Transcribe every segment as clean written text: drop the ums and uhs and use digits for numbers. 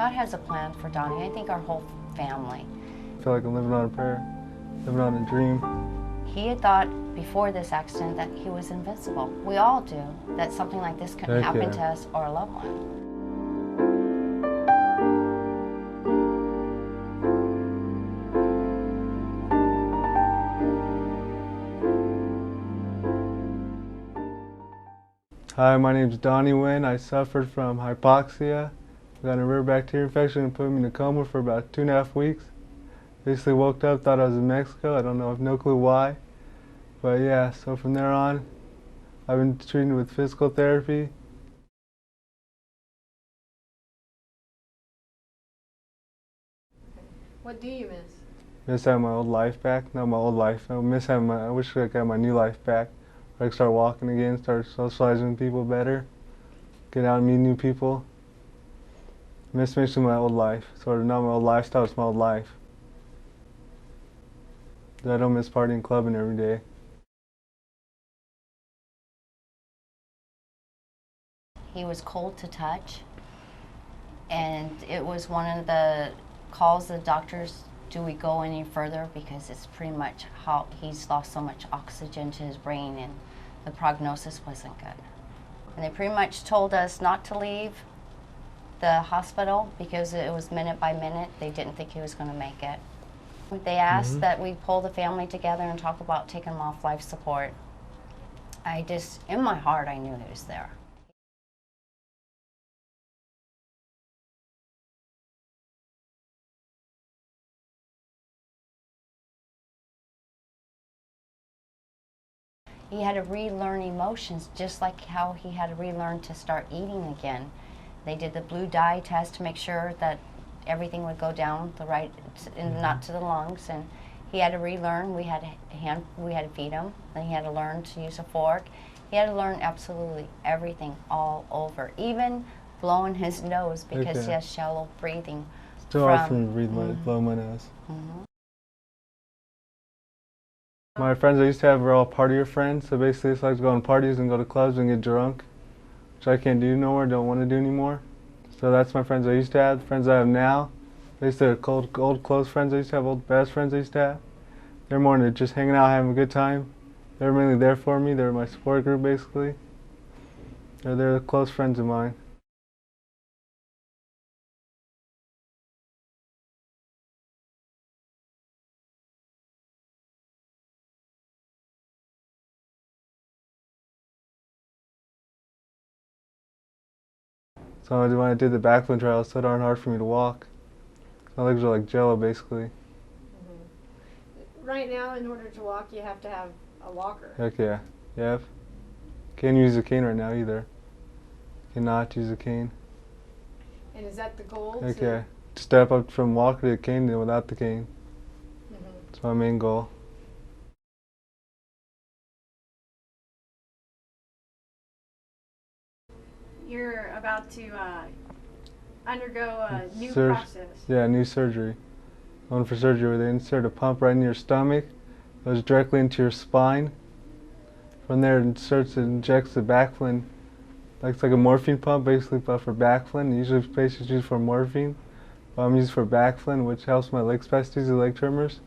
God has a plan for Donny. I think our whole family. I feel like I'm living on a prayer, living on a dream. He had thought before this accident that he was invincible. We all do, that something like this couldn't happen to us or a loved one. Hi, my name's Donny Winn. I suffered from hypoxia. I got a rare bacteria infection and put me in a coma for about 2.5 weeks. Basically woke up, thought I was in Mexico. I don't know, I have no clue why. But yeah, so from there on, I've been treated with physical therapy. What do you miss? Miss having my old life back. Not my old life. I wish I could have my new life back. I could start walking again, start socializing with people better, get out and meet new people. Miss mixing my old life. Sort of not my old lifestyle, it's my old life. I don't miss partying, clubbing every day. He was cold to touch, and it was one of the calls the doctors, do we go any further, because it's pretty much how he's lost so much oxygen to his brain and the prognosis wasn't good. And they pretty much told us not to leave the hospital because it was minute by minute. They didn't think he was going to make it. They asked that we pull the family together and talk about taking him off life support. In my heart, I knew he was there. He had to relearn emotions, just like how he had to relearn to start eating again. They did the blue dye test to make sure that everything would go down the right, and not to the lungs. And he had to relearn. We had to feed him. Then he had to learn to use a fork. He had to learn absolutely everything all over, even blowing his nose because he has shallow breathing. Still hard for me to breathe, blow my nose. My friends I used to have were all partier friends, so basically it's like to go on parties and go to clubs and get drunk, which I can't do no more, don't want to do anymore. So that's my friends I used to have. The friends I have now, basically they're old close friends I used to have, old best friends I used to have. They're more into just hanging out, having a good time. They're mainly there for me, they're my support group basically. They're close friends of mine. So when I did the backflip trial, it was so darn hard for me to walk. My legs were like jello, basically. Right now, in order to walk, you have to have a walker. Heck yeah. Yep. Can't use a cane right now either. Cannot use a cane. And is that the goal? Heck yeah. Step up from walker to cane and without the cane. That's my main goal. You're about to undergo a new process. Yeah, new surgery. Going for surgery where they insert a pump right in your stomach, goes directly into your spine. From there it injects the backflin. It's like a morphine pump basically, but for backflin. Usually patients use for morphine, but I'm using for backflin, which helps my leg spasticity, the leg tremors,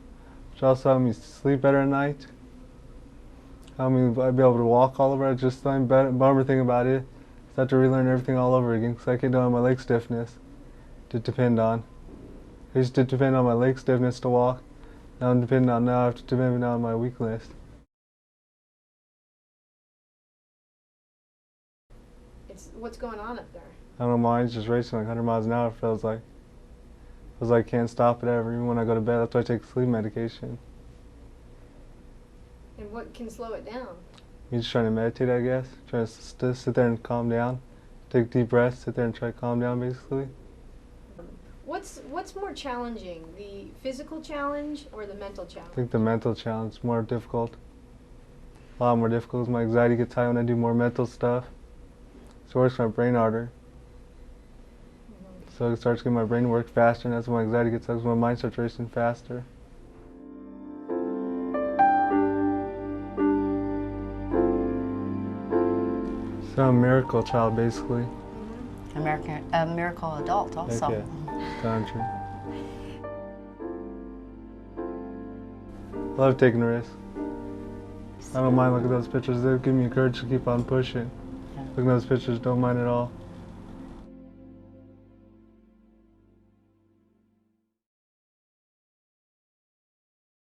which also helps me sleep better at night. Help me be able to walk all over. Just the bummer thing about it. I have to relearn everything all over again because I can't do it on my leg stiffness to depend on. I used to depend on my leg stiffness to walk. Now I have to depend on my weakness. What's going on up there? I don't know, my mind's just racing like 100 miles an hour, it feels like. I can't stop it ever. Even when I go to bed, that's why I take sleep medication. And what can slow it down? Me just trying to meditate, I guess. Trying to sit there and calm down. Take deep breaths, sit there and try to calm down, basically. What's more challenging, the physical challenge or the mental challenge? I think the mental challenge is more difficult. A lot more difficult because my anxiety gets high when I do more mental stuff. So it works my brain harder. So it starts getting my brain to work faster, and that's when my anxiety gets high, because my mind starts racing faster. So I'm a miracle child, basically. A miracle adult also. Heck yeah. Country. Love taking a risk. I don't mind looking at those pictures. They give me courage to keep on pushing. Yeah. Looking at those pictures, don't mind at all.